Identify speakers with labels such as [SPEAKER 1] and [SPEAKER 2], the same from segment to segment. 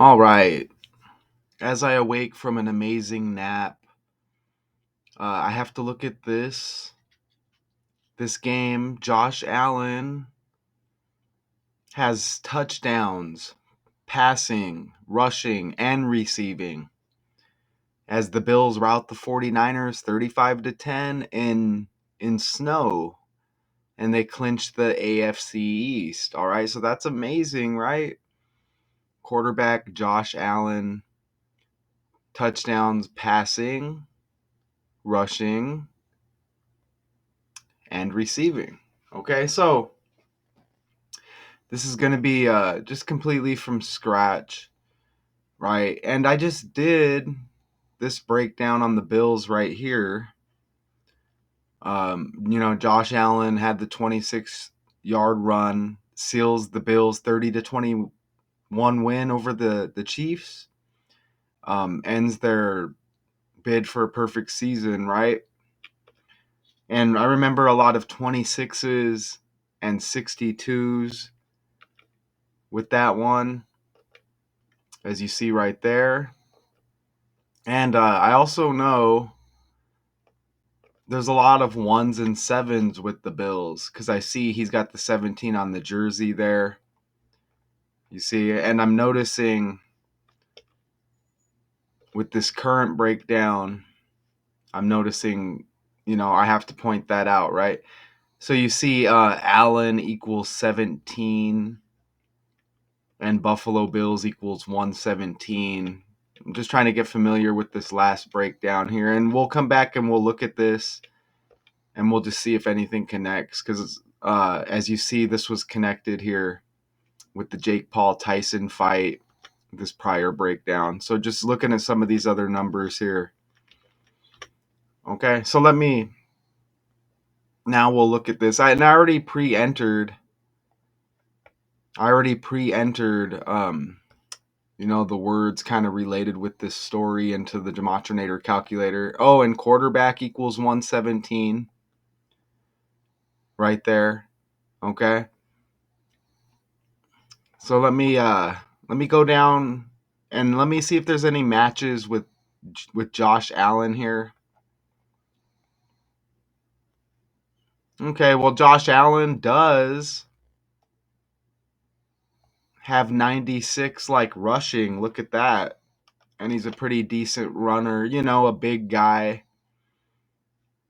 [SPEAKER 1] All right. As I awake from an amazing nap, I have to look at this game. Josh Allen has touchdowns, passing, rushing, and receiving as the Bills rout the 49ers 35-10 in snow, and they clinch the AFC East. All right, so that's amazing, right? Quarterback Josh Allen, touchdowns, passing, rushing, and receiving. Okay, so this is going to be just completely from scratch, right? And I just did this breakdown on the Bills right here. Josh Allen had the 26-yard run, seals the Bills 30-21 win over the Chiefs, ends their bid for a perfect season, right? And I remember a lot of 26s and 62s with that one, as you see right there. And I also know there's a lot of 1s and 7s with the Bills because I see he's got the 17 on the jersey there. You see, and I'm noticing with this current breakdown, I'm noticing, I have to point that out, right? So you see Allen equals 17 and Buffalo Bills equals 117. I'm just trying to get familiar with this last breakdown here, and we'll come back and we'll look at this and we'll just see if anything connects, because as you see, this was connected here with the Jake Paul Tyson fight, this prior breakdown. So just looking at some of these other numbers here. Okay, so now we'll look at this. I already pre-entered the words kind of related with this story into the Gematria calculator. Oh, and quarterback equals 117 right there. Okay. So let me go down and let me see if there's any matches with Josh Allen here. Okay, well, Josh Allen does have 96 rushing. Look at that. And he's a pretty decent runner, a big guy,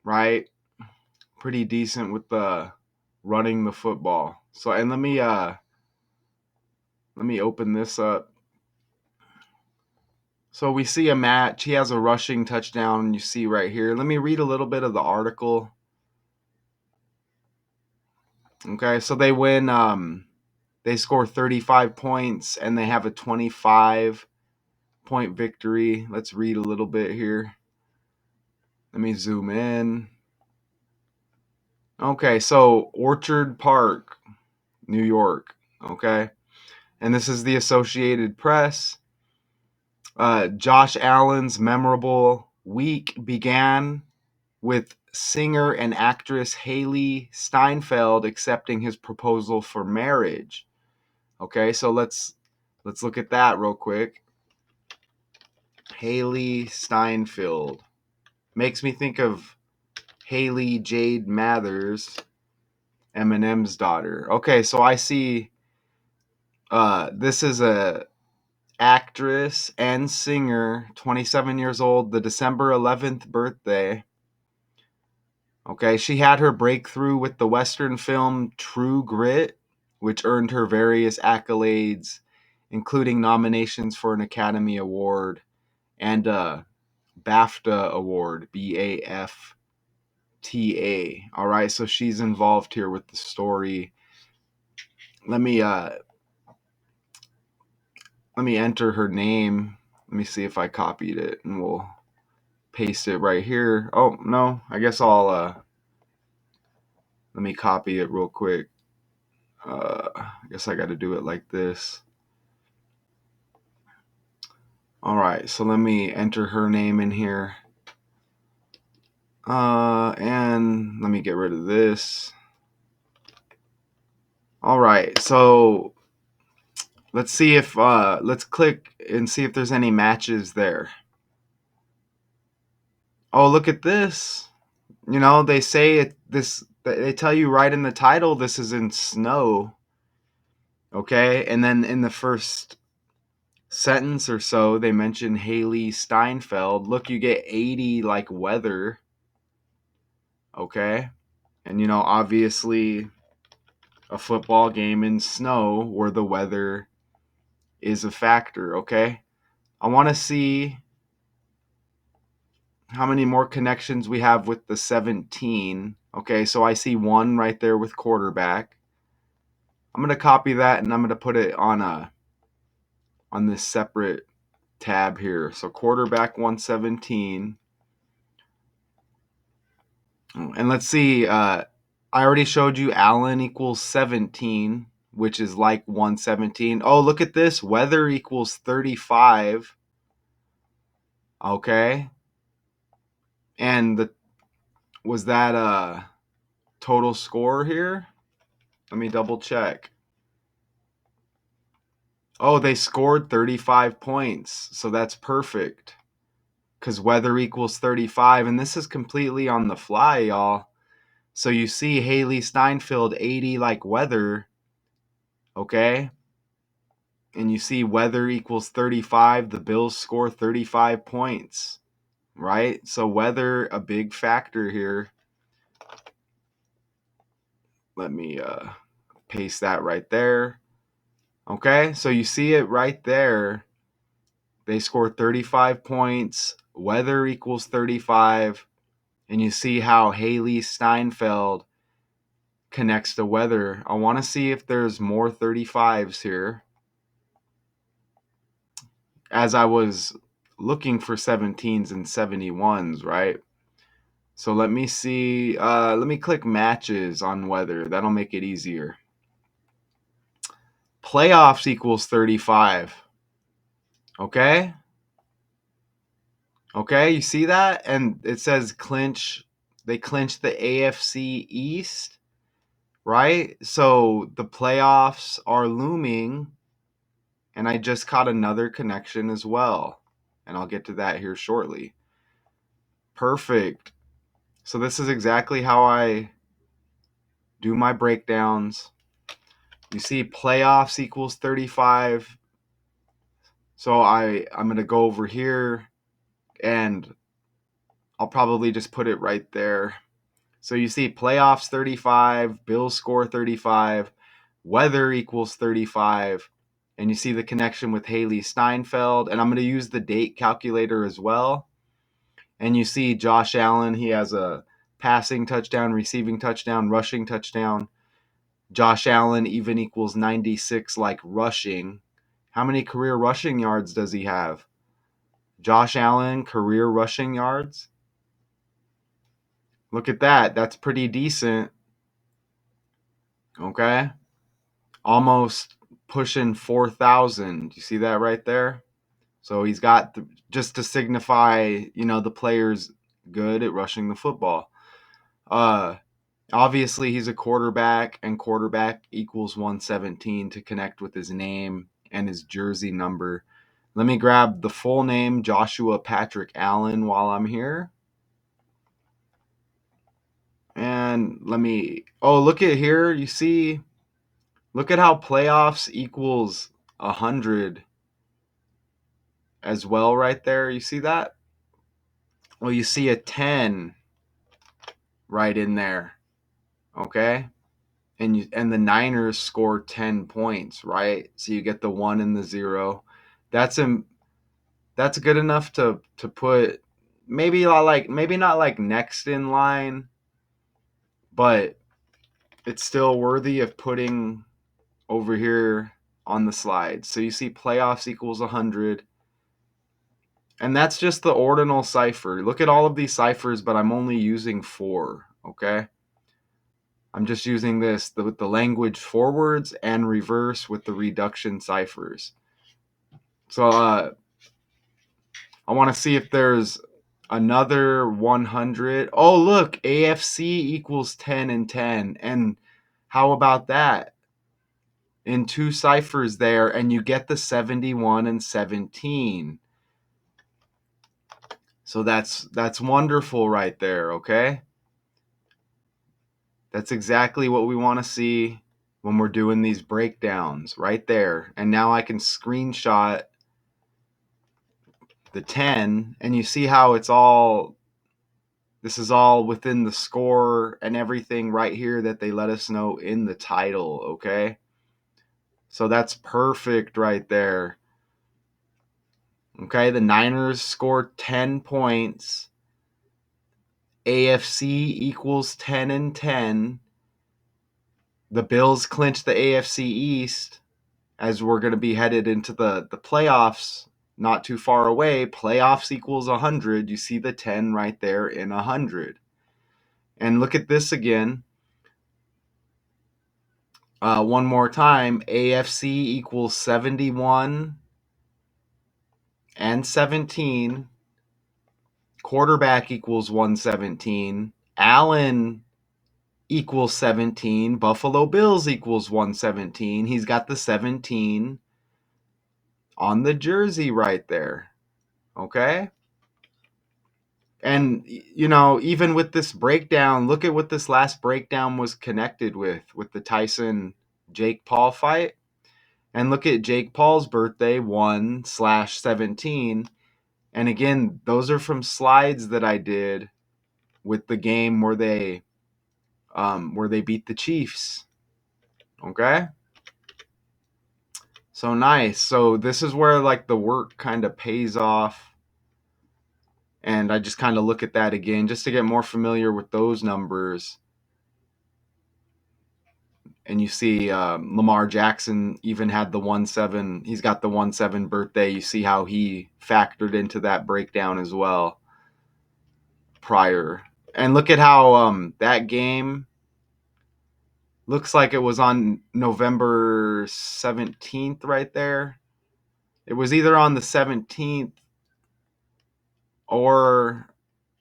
[SPEAKER 1] right? Pretty decent with the running the football. So, and let me open this up. So we see a match. He has a rushing touchdown, you see right here. Let me read a little bit of the article. Okay, so they win. They score 35 points and they have a 25-point victory. Let's read a little bit here. Let me zoom in. Okay, so Orchard Park, New York. Okay, and this is the Associated Press. Josh Allen's memorable week began with singer and actress Hailey Steinfeld accepting his proposal for marriage. Okay, so let's look at that real quick. Hailey Steinfeld makes me think of Haley Jade Mathers, Eminem's daughter. Okay, so I see this is a actress and singer, 27 years old, the December 11th birthday. Okay, she had her breakthrough with the Western film True Grit, which earned her various accolades, including nominations for an Academy Award and a BAFTA Award, BAFTA. All right, so she's involved here with the story. Let me enter her name. Let me see if I copied it, and we'll paste it right here. Oh, no, I guess I'll let me copy it real quick. I guess I got to do it like this. All right, so let me enter her name in here. And let me get rid of this. All right, so Let's see if let's click and see if there's any matches there. Oh, look at this. You know, they say they tell you right in the title this is in snow. Okay? And then in the first sentence or so, they mention Hailey Steinfeld. Look, you get 80 like weather. Okay? And you know, obviously a football game in snow where the weather is a factor, okay? I want to see how many more connections we have with the 17. Okay, so I see one right there with quarterback. I'm going to copy that and I'm going to put it on this separate tab here. So quarterback 117. And let's see, I already showed you Allen equals 17, which is like 117. Oh, look at this. Weather equals 35. Okay. And was that a total score here? Let me double check. Oh, they scored 35 points. So that's perfect. Because weather equals 35. And this is completely on the fly, y'all. So you see Hailey Steinfeld 80 like weather. Okay. And you see weather equals 35. The Bills score 35 points. Right? So weather, a big factor here. Let me paste that right there. Okay, so you see it right there. They score 35 points. Weather equals 35. And you see how Hailey Steinfeld connects to weather. I want to see if there's more 35s here. As I was looking for 17s and 71s, right? So let me see. Let me click matches on weather. That'll make it easier. Playoffs equals 35. Okay? Okay, you see that? And it says clinch. They clinch the AFC East, right? So the playoffs are looming. And I just caught another connection as well. And I'll get to that here shortly. Perfect. So this is exactly how I do my breakdowns. You see playoffs equals 35. So I'm going to go over here and I'll probably just put it right there. So you see playoffs 35, Bills score 35, weather equals 35, and you see the connection with Hailey Steinfeld. And I'm going to use the date calculator as well. And you see Josh Allen, he has a passing touchdown, receiving touchdown, rushing touchdown. Josh Allen even equals 96 like rushing. How many career rushing yards does he have? Josh Allen, career rushing yards. Look at that. That's pretty decent. Okay. Almost pushing 4,000. You see that right there? So he's got, just to signify, you know, the player's good at rushing the football. Obviously, he's a quarterback, and quarterback equals 117 to connect with his name and his jersey number. Let me grab the full name, Joshua Patrick Allen, while I'm here. And look at here. You see, look at how playoffs equals 100 as well right there. You see that? Well, you see a 10 right in there. Okay? And the Niners score 10 points, right? So you get the 1 and the 0. That's good enough to put maybe not like next in line, but it's still worthy of putting over here on the slide. So you see playoffs equals 100. And that's just the ordinal cipher. Look at all of these ciphers, but I'm only using 4, okay? I'm just using this with the language forwards and reverse with the reduction ciphers. So I want to see if there's another 100. Oh, look, AFC equals 10 and 10. And how about that? in two ciphers there, and you get the 71 and 17. So that's wonderful right there, okay? That's exactly what we want to see when we're doing these breakdowns right there. And now I can screenshot the 10, and you see how this is all within the score and everything right here that they let us know in the title, okay? So that's perfect right there. Okay, the Niners scored 10 points. AFC equals 10 and 10. The Bills clinched the AFC East as we're going to be headed into the playoffs not too far away. Playoffs equals 100. You see the 10 right there in 100. And look at this again. One more time. AFC equals 71 and 17. Quarterback equals 117. Allen equals 17. Buffalo Bills equals 117. He's got the 17 on the jersey right there. Okay? And, even with this breakdown, look at what this last breakdown was connected with the Tyson Jake Paul fight. And look at Jake Paul's birthday, 1/17. And again, those are from slides that I did with the game where they beat the Chiefs. Okay? So nice. So this is where like the work kind of pays off. And I just kind of look at that again just to get more familiar with those numbers. And you see Lamar Jackson even had the 1/7. He's got the 1/7 birthday. You see how he factored into that breakdown as well prior. And look at how that game looks like it was on November 17th right there. It was either on the 17th or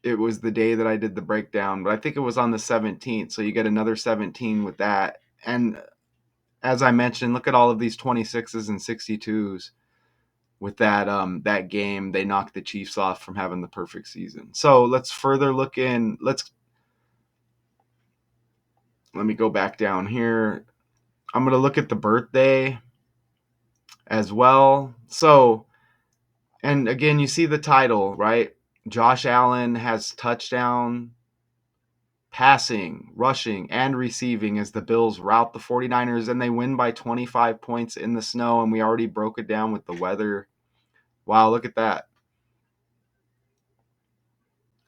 [SPEAKER 1] it was the day that I did the breakdown, but I think it was on the 17th. So you get another 17 with that. And as I mentioned, look at all of these 26s and 62s with that game. They knocked the Chiefs off from having the perfect season. So let's further look in. Let me go back down here. I'm going to look at the birthday as well. So, and again, you see the title, right? Josh Allen has touchdown, passing, rushing, and receiving as the Bills rout the 49ers, and they win by 25 points in the snow, and we already broke it down with the weather. Wow, look at that.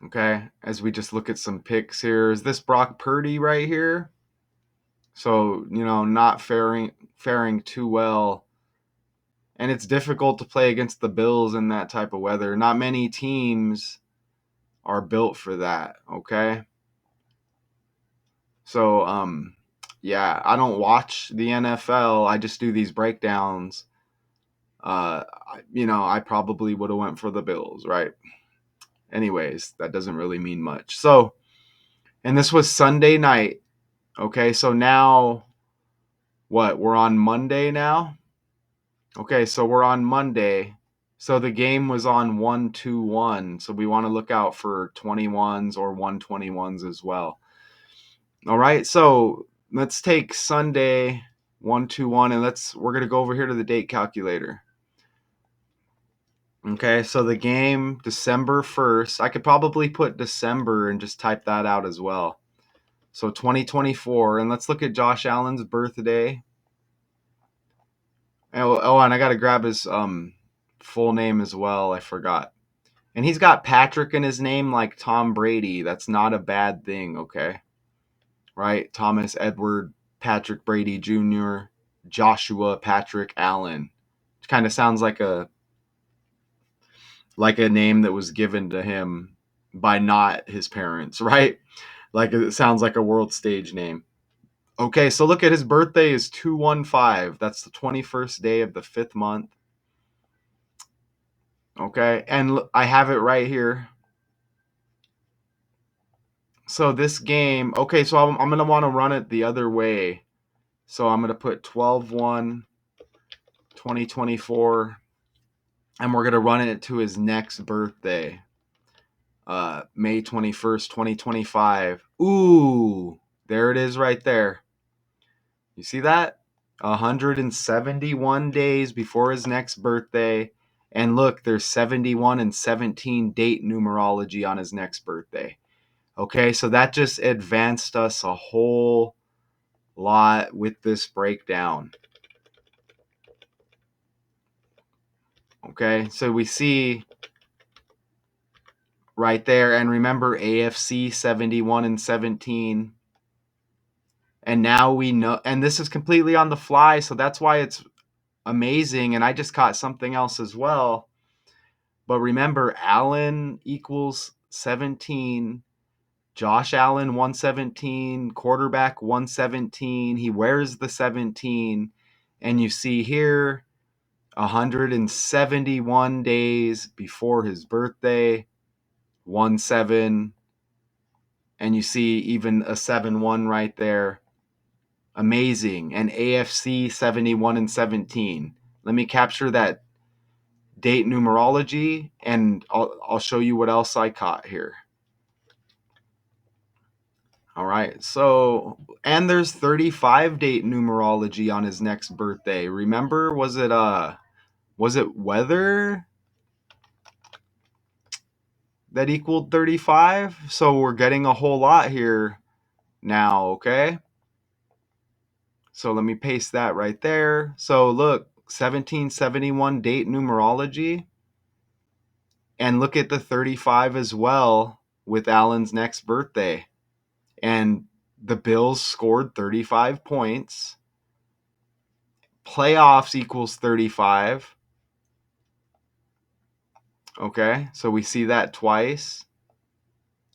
[SPEAKER 1] Okay, as we just look at some picks here. Is this Brock Purdy right here? So, not faring too well. And it's difficult to play against the Bills in that type of weather. Not many teams are built for that, okay? So, yeah, I don't watch the NFL. I just do these breakdowns. I probably would have went for the Bills, right? Anyways, that doesn't really mean much. So, and this was Sunday night. Okay, so now what? We're on Monday now? Okay, so we're on Monday. So the game was on 1-2-1. So we want to look out for 21s or 121s as well. All right, so let's take Sunday 1-2-1 and we're going to go over here to the date calculator. Okay, so the game December 1st. I could probably put December and just type that out as well. So 2024, and let's look at Josh Allen's birthday. Oh, and I got to grab his full name as well. I forgot. And he's got Patrick in his name like Tom Brady. That's not a bad thing, okay? Right? Thomas Edward Patrick Brady Jr., Joshua Patrick Allen. It kind of sounds like a name that was given to him by not his parents, right? Like it sounds like a world stage name. Okay, so look at his birthday is 2/15. That's the 21st day of the 5th month. Okay, and I have it right here. So this game, okay, so I'm going to want to run it the other way So I'm going to put 12/1/2024, and we're going to run it to his next birthday, May 21st, 2025. Ooh, there it is right there. You see that? 171 days before his next birthday. And look, there's 71 and 17 date numerology on his next birthday. Okay, so that just advanced us a whole lot with this breakdown. Okay, so we see right there, and remember AFC 71 and 17. And now we know, and this is completely on the fly, so that's why it's amazing. And I just caught something else as well. But remember, Allen equals 17. Josh Allen 117, quarterback 117. He wears the 17. And you see here 171 days before his birthday, 1-7. And you see even a 7-1 right there. Amazing. And AFC 71 and 17. Let me capture that date numerology, and I'll show you what else I caught here. All right. So, and there's 35 date numerology on his next birthday. Remember, was it weather that equaled 35? So we're getting a whole lot here now, okay? So let me paste that right there. So look, 1771 date numerology, and look at the 35 as well with Allen's next birthday. And the Bills scored 35 points. Playoffs equals 35. Okay, so we see that twice.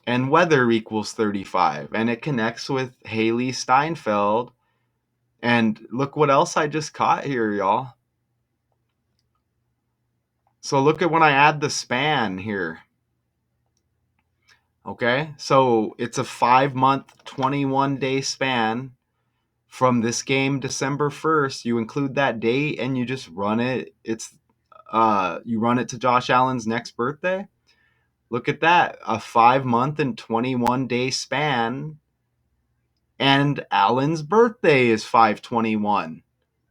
[SPEAKER 1] And weather equals 35. And it connects with Hailey Steinfeld. And look what else I just caught here, y'all. So look at when I add the span here. Okay, so it's a 5-month, 21-day span from this game, December 1st. You include that date and you just run it. You run it to Josh Allen's next birthday. Look at that, a 5-month and 21-day span, and Allen's birthday is 5/21.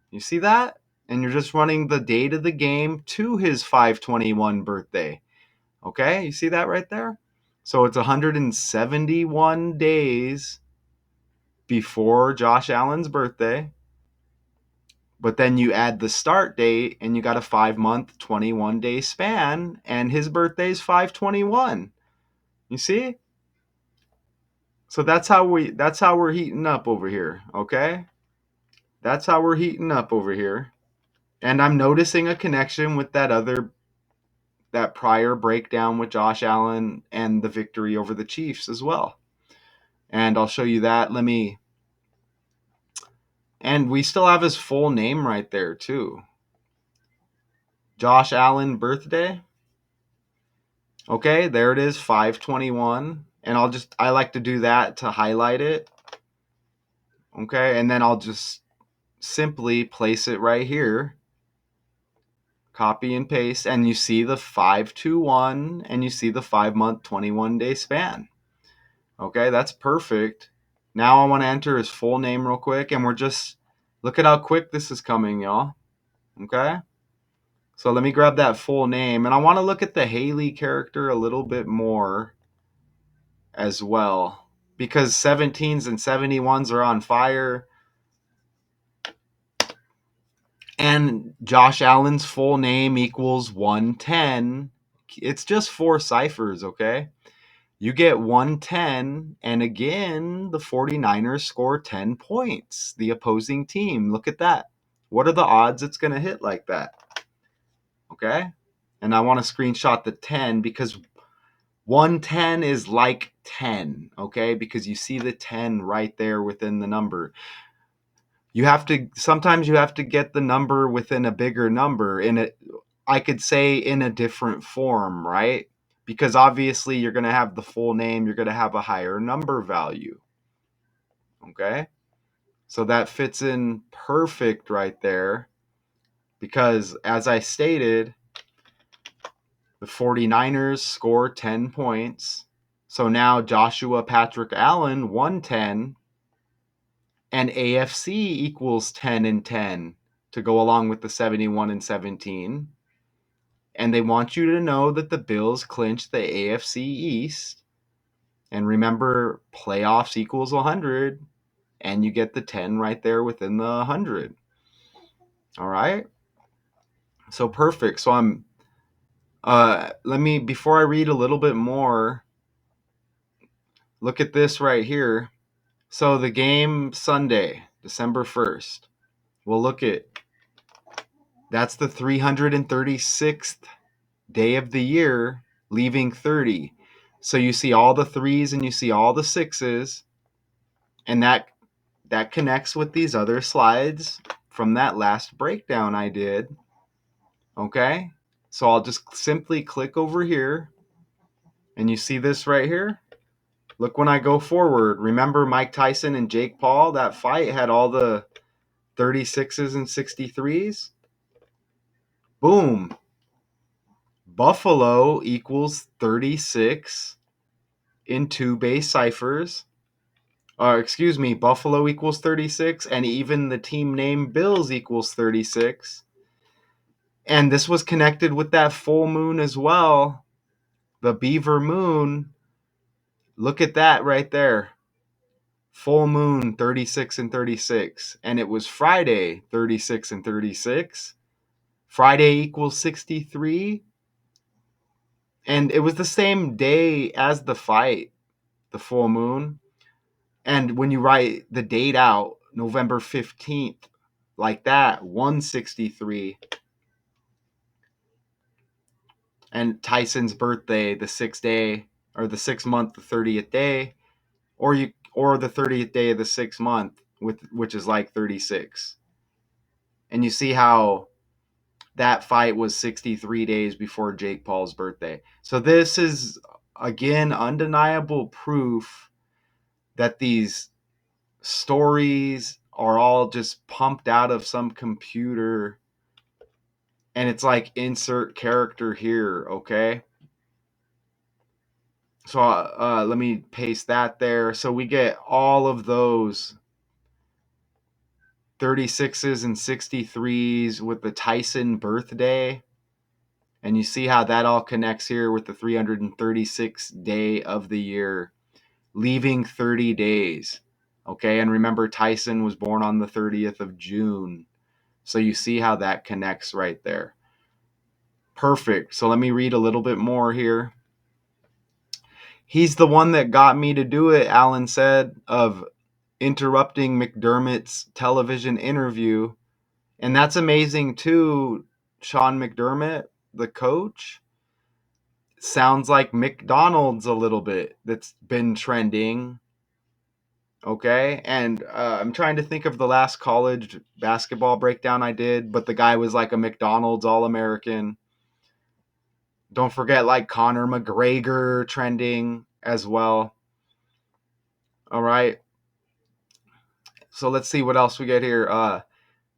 [SPEAKER 1] You see that? And you're just running the date of the game to his 5/21 birthday. Okay, you see that right there? So it's 171 days before Josh Allen's birthday. But then you add the start date and you got a 5-month, 21-day span, and his birthday is 5/21. You see? So that's how we're heating up over here, okay? That's how we're heating up over here. And I'm noticing a connection with that prior breakdown with Josh Allen and the victory over the Chiefs as well. And I'll show you that. And we still have his full name right there too. Josh Allen birthday. Okay, there it is, 5/21. And I like to do that to highlight it. Okay, and then I'll just simply place it right here. Copy and paste, and you see the 5/21, and you see the 5-month, 21-day span. Okay, that's perfect. Now I want to enter his full name real quick, and look at how quick this is coming, y'all. Okay, so let me grab that full name, and I want to look at the Hailey character a little bit more as well, because 17s and 71s are on fire. And Josh Allen's full name equals 110. It's just 4 ciphers, okay? You get 110, and again, the 49ers score 10 points. The opposing team, look at that. What are the odds it's going to hit like that? Okay? And I want to screenshot the 10 because 110 is like 10, okay? Because you see the 10 right there within the number. Sometimes you have to get the number within a bigger number I could say in a different form, right? Because obviously you're going to have the full name, you're going to have a higher number value. Okay? So that fits in perfect right there because, as I stated, the 49ers score 10 points. So now Joshua Patrick Allen won 10, and AFC equals 10 and 10 to go along with the 71 and 17. And they want you to know that the Bills clinched the AFC East. And remember, playoffs equals 100, and you get the 10 right there within the 100. All right? So perfect. So before I read a little bit more, look at this right here. So the game Sunday, December 1st, we'll look at, that's the 336th day of the year, leaving 30. So you see all the threes and you see all the sixes, and that connects with these other slides from that last breakdown I did. Okay? So I'll just simply click over here, and you see this right here? Look when I go forward. Remember Mike Tyson and Jake Paul? That fight had all the 36s and 63s? Boom. Buffalo equals 36 in two base ciphers. Buffalo equals 36, and even the team name Bills equals 36. And this was connected with that full moon as well, the Beaver Moon. Look at that right there. Full moon 36 and 36. And it was Friday 36 and 36. Friday equals 63. And it was the same day as the fight, the full moon. And when you write the date out, November 15th, like that, 163. And Tyson's birthday, the 6th day, or the 6th month, the 30th day, or the 30th day of the 6th month, which is like 36. And you see how that fight was 63 days before Jake Paul's birthday. So this is, again, undeniable proof that these stories are all just pumped out of some computer, and it's like insert character here, okay? So let me paste that there. So we get all of those 36s and 63s with the Tyson birthday. And you see how that all connects here with the 336th day of the year, leaving 30 days. Okay, and remember Tyson was born on the 30th of June. So you see how that connects right there. Perfect. So let me read a little bit more here. He's the one that got me to do it, Allen said, of interrupting McDermott's television interview. And that's amazing too. Sean McDermott, the coach, sounds like McDonald's a little bit. That's been trending. Okay. And I'm trying to think of the last college basketball breakdown I did, but the guy was like a McDonald's All-American. Don't forget like Conor McGregor trending as well. All right. So let's see what else we get here.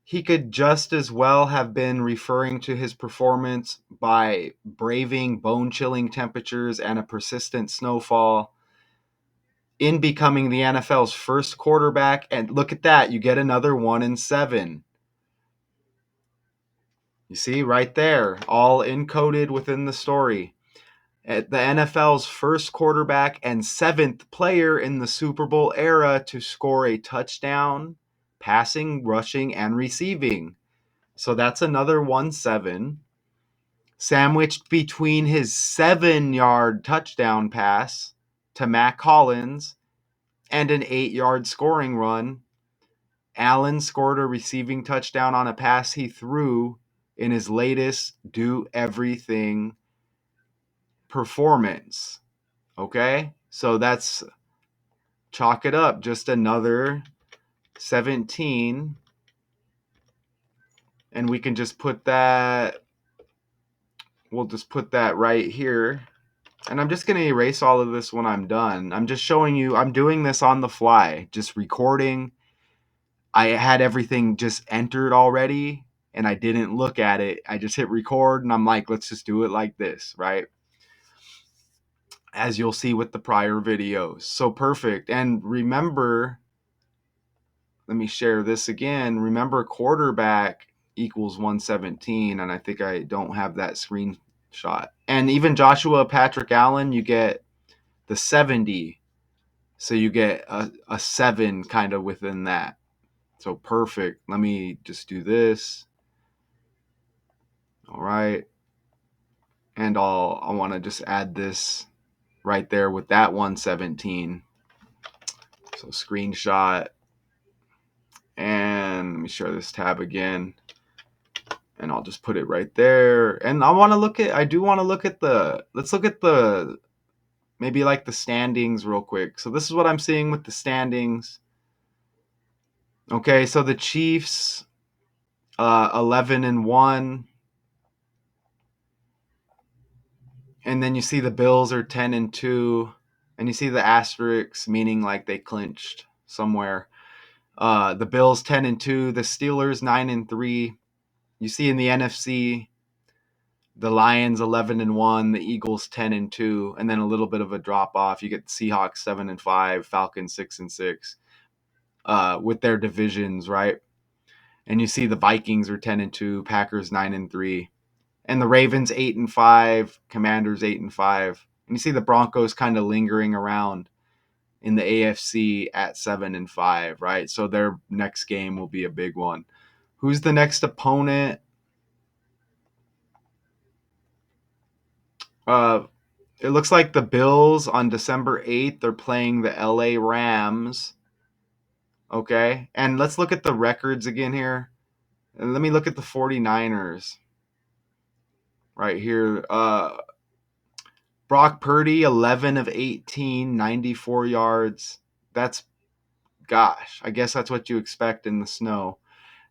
[SPEAKER 1] He could just as well have been referring to his performance by braving bone-chilling temperatures and a persistent snowfall in becoming the NFL's first quarterback. And look at that. You get another 1-7. You see right there, all encoded within the story. The NFL's first quarterback and 7th player in the Super Bowl era to score a touchdown, passing, rushing, and receiving. So that's another 1-7. Sandwiched between his 7-yard touchdown pass to Mac Hollins and an 8-yard scoring run, Allen scored a receiving touchdown on a pass he threw in his latest do-everything performance. Okay? So that's, chalk it up, just another 17. And we can just put that, we'll just put that right here. And I'm just going to erase all of this when I'm done. I'm just showing you, I'm doing this on the fly, just recording I had everything just entered already and I didn't look at it. I just hit record and I'm like, let's just do it like this, right? As you'll see with the prior videos. So perfect. And remember, let me share this again. Remember, quarterback equals 117. And I think I don't have that screenshot. And even Joshua Patrick Allen, you get the 70. So you get a 7 kind of within that. So perfect. Let me just do this. All right. And I want to just add this right there with that 117. So screenshot. And let me share this tab again. And I'll just put it right there. And I do want to look at let's look at maybe like the standings real quick. So this is what I'm seeing with the standings. Okay, so the Chiefs, 11-1. And then you see the Bills are 10-2. And you see the asterisks, meaning like they clinched somewhere. The Bills 10-2, the Steelers 9-3. You see in the NFC, the Lions 11-1, the Eagles 10-2, and then a little bit of a drop off. You get the Seahawks 7-5, Falcons 6-6, with their divisions, right? And you see the Vikings are 10-2, Packers 9-3, and the Ravens 8-5, Commanders 8-5, and you see the Broncos kind of lingering around in the AFC at 7-5, right? So their next game will be a big one. Who's the next opponent? It looks like the Bills on December 8th are playing the LA Rams. Okay. And let's look at the records again here. And let me look at the 49ers right here. Brock Purdy, 11 of 18, 94 yards. I guess that's what you expect in the snow.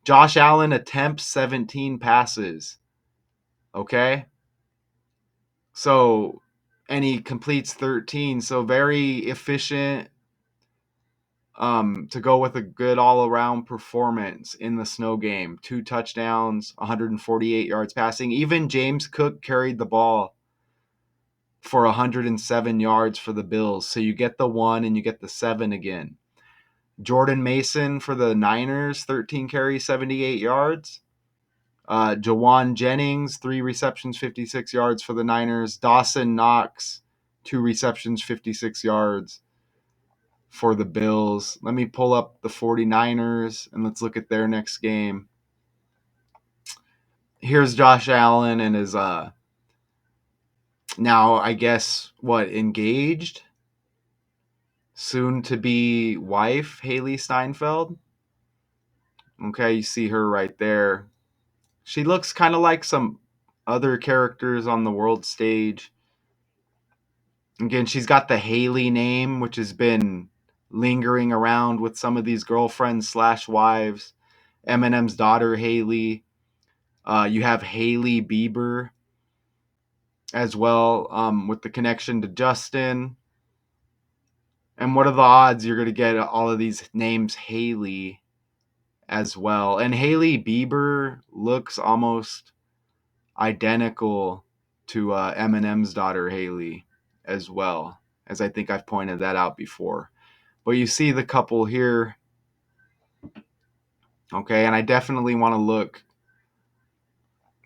[SPEAKER 1] Josh Allen attempts 17 passes. Okay. So, and he completes 13. So very efficient, to go with a good all-around performance in the snow game. 2 touchdowns, 148 yards passing. Even James Cook carried the ball for 107 yards for the Bills. So you get the 1 and you get the 7 again. Jordan Mason for the Niners, 13 carries, 78 yards. Jawan Jennings, 3 receptions, 56 yards for the Niners. Dawson Knox, 2 receptions, 56 yards for the Bills. Let me pull up the 49ers and let's look at their next game. Here's Josh Allen and his now I guess engaged, soon to be wife, Hailey Steinfeld. Okay, you see her right there. She looks kind of like some other characters on the world stage. Again, she's got the Hailey name, which has been lingering around with some of these girlfriends / wives. Eminem's daughter, Hailey. You have Hailey Bieber as well, with the connection to Justin. And what are the odds you're going to get all of these names Hailey as well? And Hailey Bieber looks almost identical to Eminem's daughter, Hailey, as well, as I think I've pointed that out before. But you see the couple here. Okay, and I definitely want to look.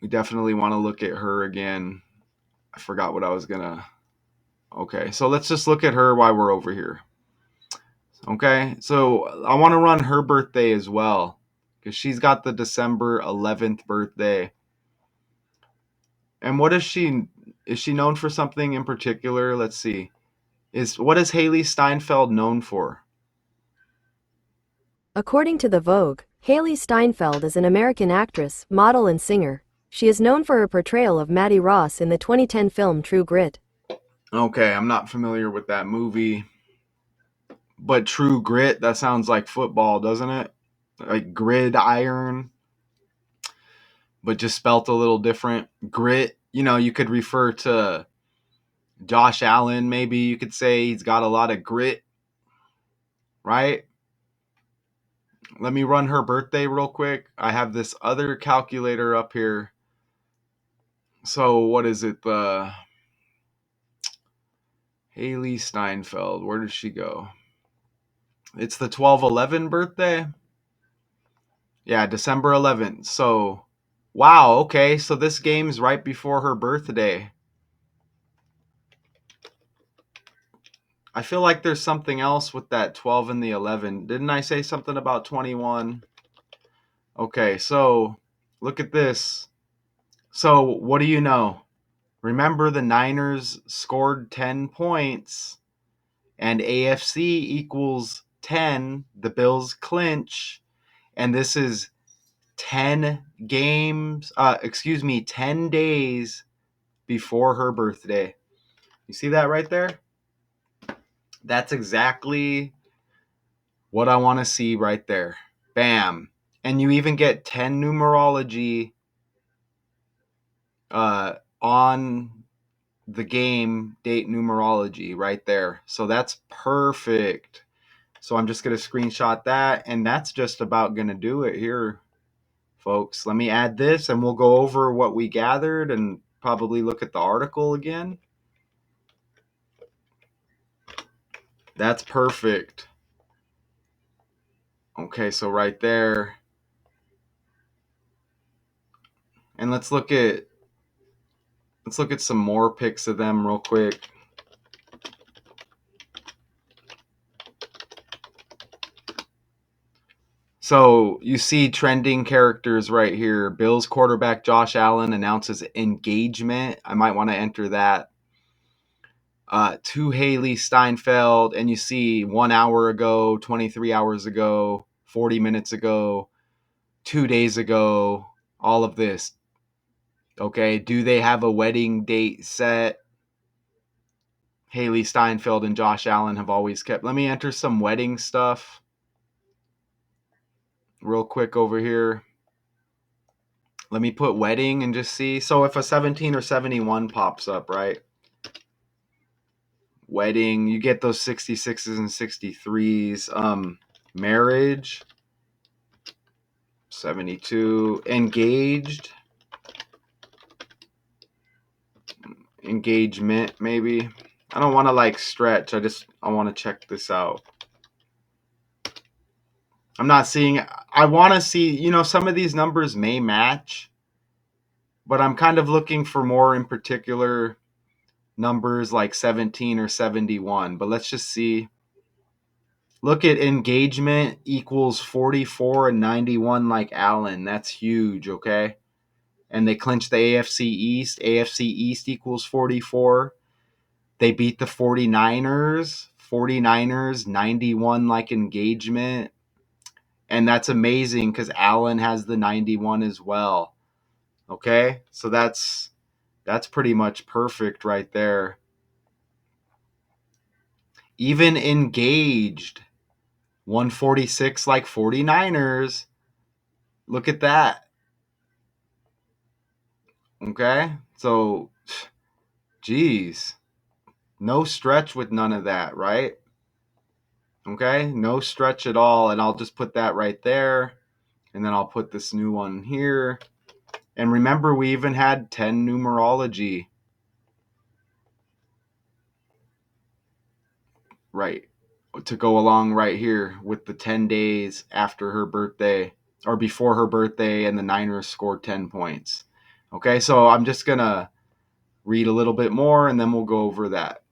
[SPEAKER 1] We definitely want to look at her again. I forgot what I was going to. Okay, so let's just look at her while we're over here. Okay, so I want to run her birthday as well because she's got the December 11th birthday. And what is she? Is she known for something in particular? Let's see. What is Hailey Steinfeld known for?
[SPEAKER 2] According to the Vogue, Hailey Steinfeld is an American actress, model and singer. She is known for her portrayal of Maddie Ross in the 2010 film True Grit.
[SPEAKER 1] Okay, I'm not familiar with that movie. But True Grit, that sounds like football, doesn't it? Like gridiron, but just spelt a little different. Grit, you could refer to Josh Allen, maybe you could say he's got a lot of grit, right? Let me run her birthday real quick. I have this other calculator up here. So what is it? The Hailey Steinfeld. Where did she go? It's the 12/11 birthday. Yeah, December 11th. So, wow, okay. So this game's right before her birthday. I feel like there's something else with that 12 and the 11. Didn't I say something about 21? Okay, so look at this. So, what do you know? Remember, the Niners scored 10 points, and AFC equals 10. The Bills clinch, and this is 10 games, 10 days before her birthday. You see that right there? That's exactly what I want to see right there. Bam. And you even get 10 numerology on the game date numerology right there. So that's perfect. So I'm just going to screenshot that, and that's just about going to do it here, folks. Let me add this, and we'll go over what we gathered and probably look at the article again. That's perfect. Okay, so right there. And let's look at some more pics of them real quick. So you see trending characters right here. Bills quarterback Josh Allen announces engagement. I might want to enter that. To Hailey Steinfeld, and you see 1 hour ago, 23 hours ago, 40 minutes ago, 2 days ago, all of this. Okay, do they have a wedding date set? Hailey Steinfeld and Josh Allen have always kept. Let me enter some wedding stuff real quick over here. Let me put wedding and just see. So if a 17 or 71 pops up, right? Wedding, you get those 66s and 63s. Marriage, 72. Engagement, maybe. I don't want to like stretch. I want to check this out. I'm not seeing. I want to see. Some of these numbers may match, but I'm kind of looking for more in particular numbers like 17 or 71. But let's just see. Look at engagement equals 44 and 91 like Allen. That's huge, okay? And they clinched the AFC East. AFC East equals 44. They beat the 49ers. 49ers, 91 like engagement. And that's amazing because Allen has the 91 as well. Okay? So that's pretty much perfect right there. Even engaged, 146 like 49ers. Look at that. Okay? So, geez. No stretch with none of that, right? Okay? No stretch at all. And I'll just put that right there. And then I'll put this new one here. And remember, we even had 10 numerology. Right. To go along right here with the 10 days after her birthday or before her birthday, and the Niners scored 10 points. Okay, so I'm just going to read a little bit more and then we'll go over that.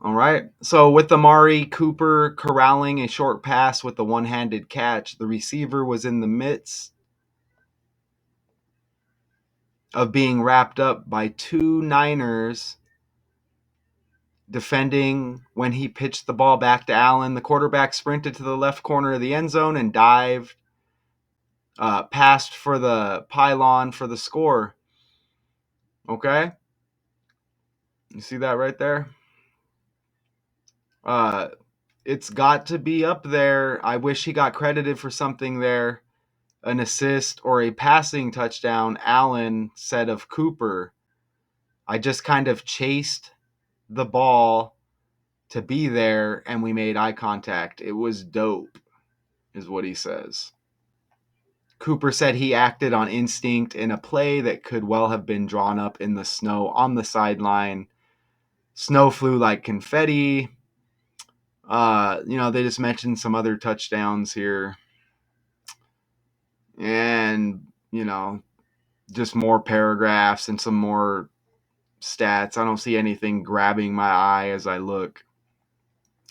[SPEAKER 1] All right. So with Amari Cooper corralling a short pass with a one-handed catch, the receiver was in the midst of being wrapped up by two Niners defending when he pitched the ball back to Allen. The quarterback sprinted to the left corner of the end zone and dived, passed for the pylon for the score. Okay? You see that right there? It's got to be up there. I wish he got credited for something there. An assist or a passing touchdown, Allen said of Cooper. I just kind of chased the ball to be there, and we made eye contact. It was dope. is what he says. Cooper said he acted on instinct in a play that could well have been drawn up in the snow on the sideline. Snow flew like confetti. They just mentioned some other touchdowns here. And, just more paragraphs and some more stats. I don't see anything grabbing my eye as I look.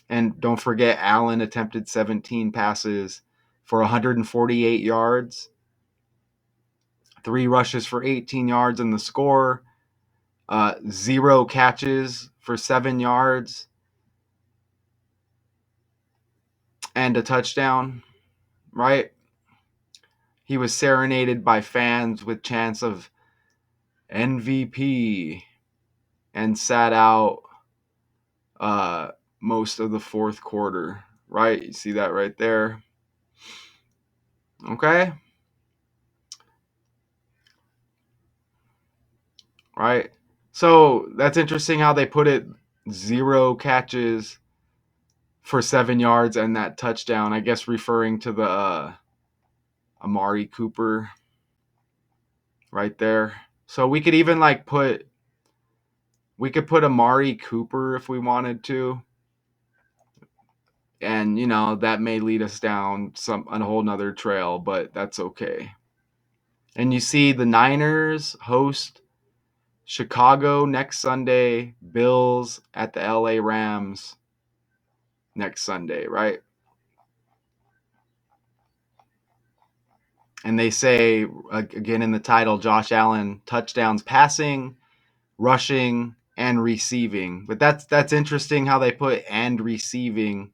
[SPEAKER 1] And don't forget, Allen attempted 17 passes for 148 yards, 3 rushes for 18 yards in the score, 0 catches for 7 yards, and a touchdown, right? He was serenaded by fans with chants of MVP and sat out most of the fourth quarter, right? You see that right there. Okay. Right. So that's interesting how they put it, 0 catches for 7 yards and that touchdown, I guess referring to the Amari Cooper right there. So we could even put Amari Cooper if we wanted to. And, that may lead us down a whole nother trail, but that's okay. And you see the Niners host Chicago next Sunday, Bills at the LA Rams next Sunday, right? And they say, again in the title, Josh Allen, touchdowns passing, rushing, and receiving. But that's interesting how they put and receiving.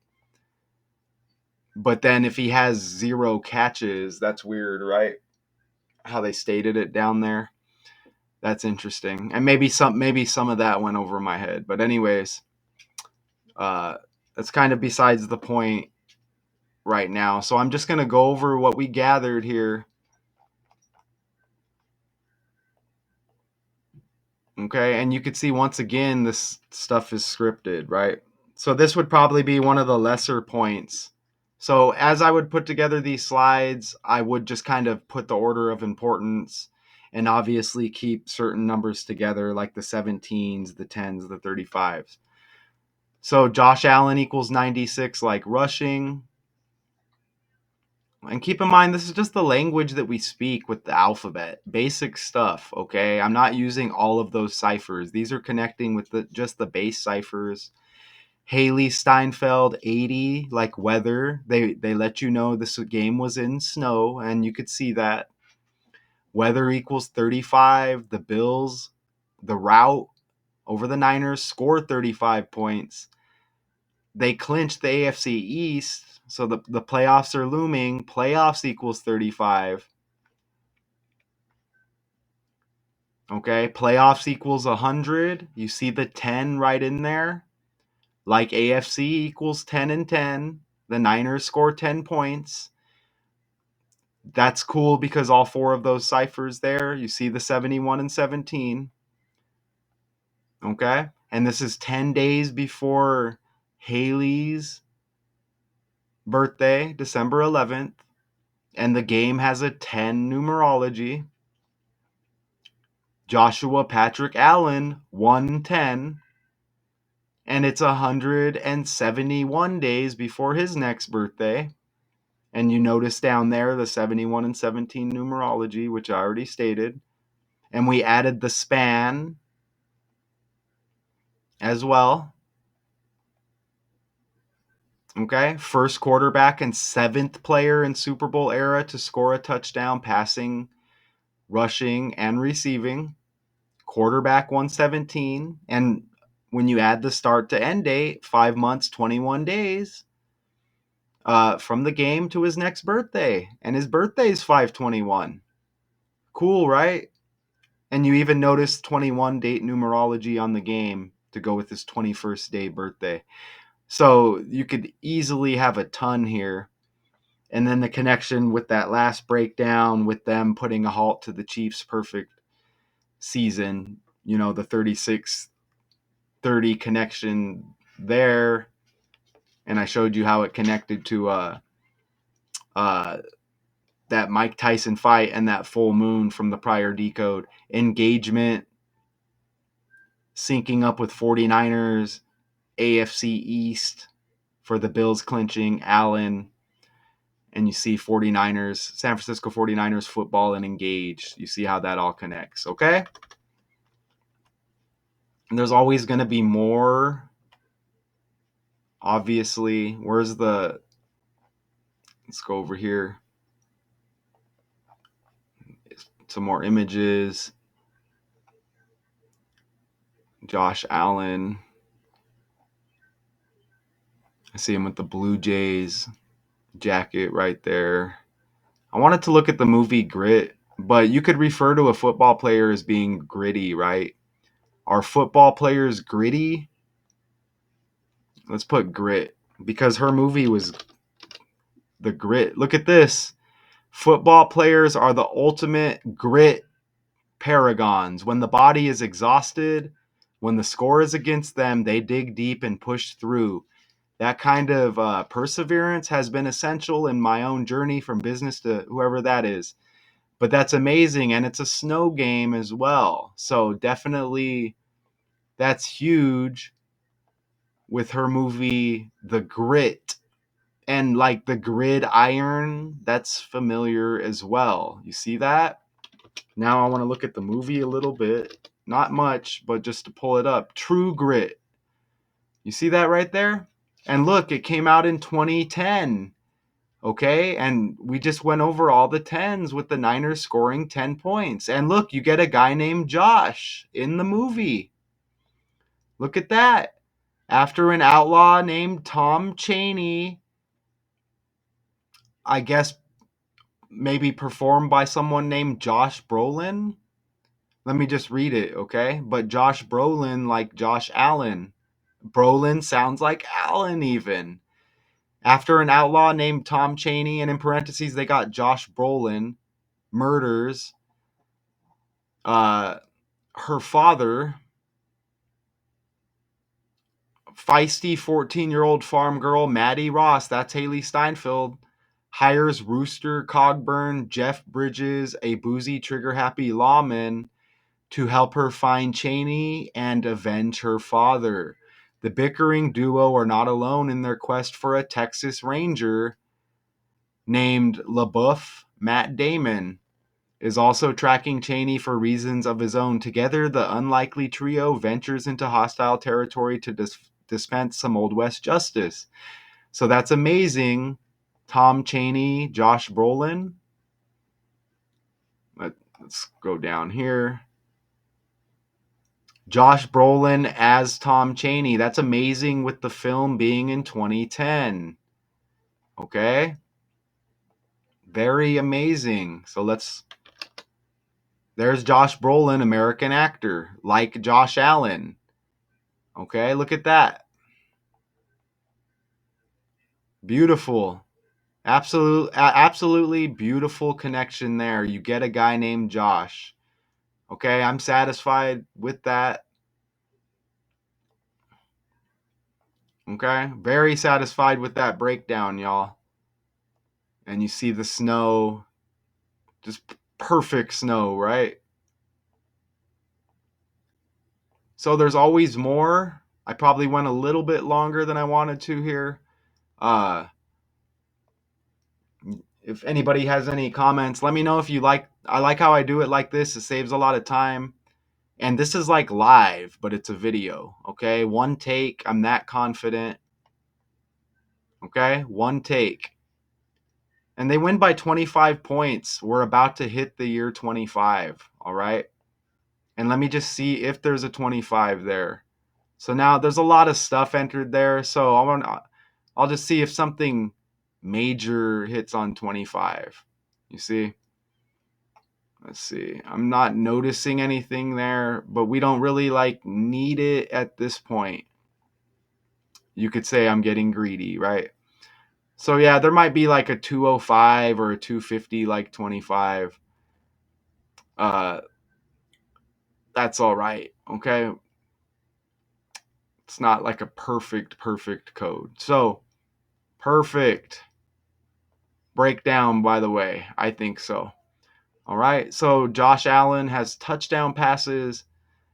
[SPEAKER 1] But then if he has 0 catches, that's weird, right? How they stated it down there. That's interesting. And maybe some of that went over my head. But anyways, that's kind of besides the point right now. So I'm just going to go over what we gathered here. Okay, and you could see once again this stuff is scripted, right? So this would probably be one of the lesser points. So as I would put together these slides, I would just kind of put the order of importance and obviously keep certain numbers together like the 17s, the 10s, the 35s. So Josh Allen equals 96 like rushing. And keep in mind, this is just the language that we speak with the alphabet. Basic stuff, okay? I'm not using all of those ciphers. These are connecting with just the base ciphers. Hailey Steinfeld, 80, like weather. They let you know this game was in snow, and you could see that. Weather equals 35. The Bills, the rout over the Niners, scored 35 points. They clinched the AFC East. So the playoffs are looming. Playoffs equals 35. Okay, playoffs equals 100. You see the 10 right in there. Like AFC equals 10 and 10. The Niners score 10 points. That's cool because all 4 of those ciphers there, you see the 71 and 17. Okay, and this is 10 days before Hailey's birthday, December 11th. And the game has a 10 numerology. Joshua Patrick Allen, 110. And it's 171 days before his next birthday. And you notice down there the 71 and 17 numerology, which I already stated. And we added the span as well. Okay, first quarterback and 7th player in Super Bowl era to score a touchdown passing, rushing, and receiving. Quarterback 117. And when you add the start to end date, 5 months, 21 days from the game to his next birthday. And his birthday is 5/21. Cool, right? And you even notice 21 date numerology on the game to go with his 21st day birthday. So you could easily have a ton here. And then the connection with that last breakdown with them putting a halt to the Chiefs' perfect season, the 36-30 connection there. And I showed you how it connected to uh, that Mike Tyson fight and that full moon from the prior decode. Engagement, syncing up with 49ers, AFC East for the Bills clinching, Allen, and you see 49ers, San Francisco 49ers football and engage. You see how that all connects, okay? And there's always going to be more. Obviously, let's go over here. Some more images. Josh Allen. I see him with the Blue Jays jacket right there. I wanted to look at the movie Grit, but you could refer to a football player as being gritty, right? Are football players gritty? Let's put grit because her movie was the grit. Look at this. Football players are the ultimate grit paragons. When the body is exhausted, when the score is against them, they dig deep and push through. That kind of perseverance has been essential in my own journey from business to whoever that is. But that's amazing, and it's a snow game as well. So definitely that's huge with her movie The Grit. And like the grid iron, that's familiar as well. You see that? Now I want to look at the movie a little bit. Not much, but just to pull it up. True Grit. You see that right there? And look, it came out in 2010. Okay, and we just went over all the tens with the Niners scoring 10 points. And look, you get a guy named Josh in the movie. Look at that. After an outlaw named Tom Chaney, I guess maybe performed by someone named Josh Brolin. Let me just read it, okay? But Josh Brolin, like Josh Allen. Brolin sounds like Allen, even. After an outlaw named Tom Chaney, and in parentheses, they got Josh Brolin, murders her father, feisty 14-year-old farm girl Maddie Ross, that's Hailey Steinfeld, hires Rooster Cogburn, Jeff Bridges, a boozy, trigger-happy lawman, to help her find Chaney and avenge her father. The bickering duo are not alone in their quest for a Texas Ranger named LaBeouf. Matt Damon is also tracking Chaney for reasons of his own. Together, the unlikely trio ventures into hostile territory to dispense some Old West justice. So that's amazing. Tom Chaney, Josh Brolin. Let's go down here. Josh Brolin as Tom Chaney. That's amazing with the film being in 2010. Okay? Very amazing. So there's Josh Brolin, American actor, like Josh Allen. Okay, look at that. Beautiful. Absolutely beautiful connection there. You get a guy named Josh. Okay, I'm satisfied with that. Okay, very satisfied with that breakdown, y'all. And you see the snow, just perfect snow, right? So there's always more. I probably went a little bit longer than I wanted to here. Uh, if anybody has any comments, let me know if you like. I like how I do it like this. It saves a lot of time. And this is like live, but it's a video. Okay, one take. I'm that confident. Okay, one take. And they win by 25 points. We're about to hit the year 25. All right. And let me just see if there's a 25 there. So now there's a lot of stuff entered there. So I'll just see if something major hits on 25. You see? Let's see. I'm not noticing anything there, but we don't really like need it at this point. You could say I'm getting greedy, right? So yeah, there might be like a 205 or a 250 like 25. Uh that's all right. Okay? It's not like a perfect code. So, perfect. breakdown, by the way. I think so. All right. So Josh Allen has touchdown passes.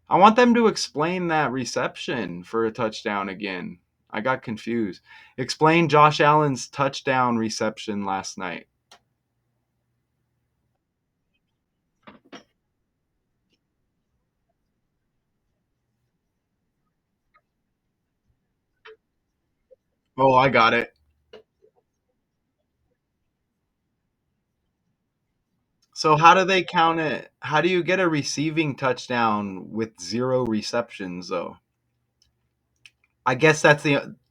[SPEAKER 1] I want them to explain that reception for a touchdown again. I got confused. Explain Josh Allen's touchdown reception last night. Oh, I got it. So how do they count it? How do you get a receiving touchdown with zero receptions though? I guess that's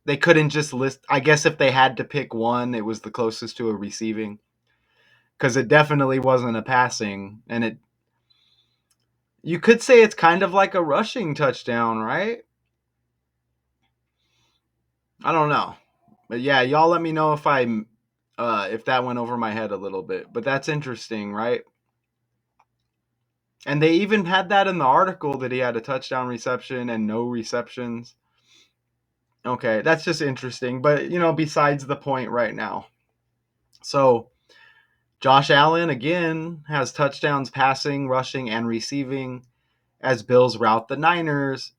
[SPEAKER 1] they couldn't just list. I guess if they had to pick one, it was the closest to a receiving because it definitely wasn't a passing, and it you could say it's kind of like a rushing touchdown, right? I don't know, but yeah, y'all let me know if that went over my head a little bit. But that's interesting, right? And they even had that in the article that he had a touchdown reception and no receptions. Okay, that's just interesting, but besides the point right now. So Josh Allen again has touchdowns passing, rushing, and receiving as Bills rout the Niners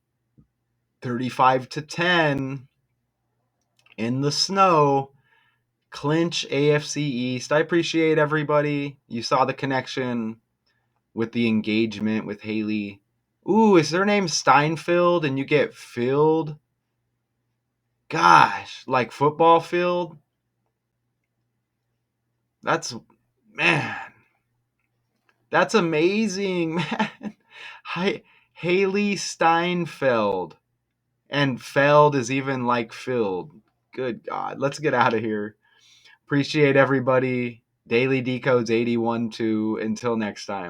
[SPEAKER 1] 35-10 in the snow. Clinch AFC East. I appreciate everybody. You saw the connection with the engagement with Hailey. Ooh, is her name Steinfeld and you get filled? Gosh, like football field? That's man. That's amazing, man. Hi, Hailey Steinfeld. And Feld is even like filled. Good God. Let's get out of here. Appreciate everybody. Daily Decodes 81 2. Until next time.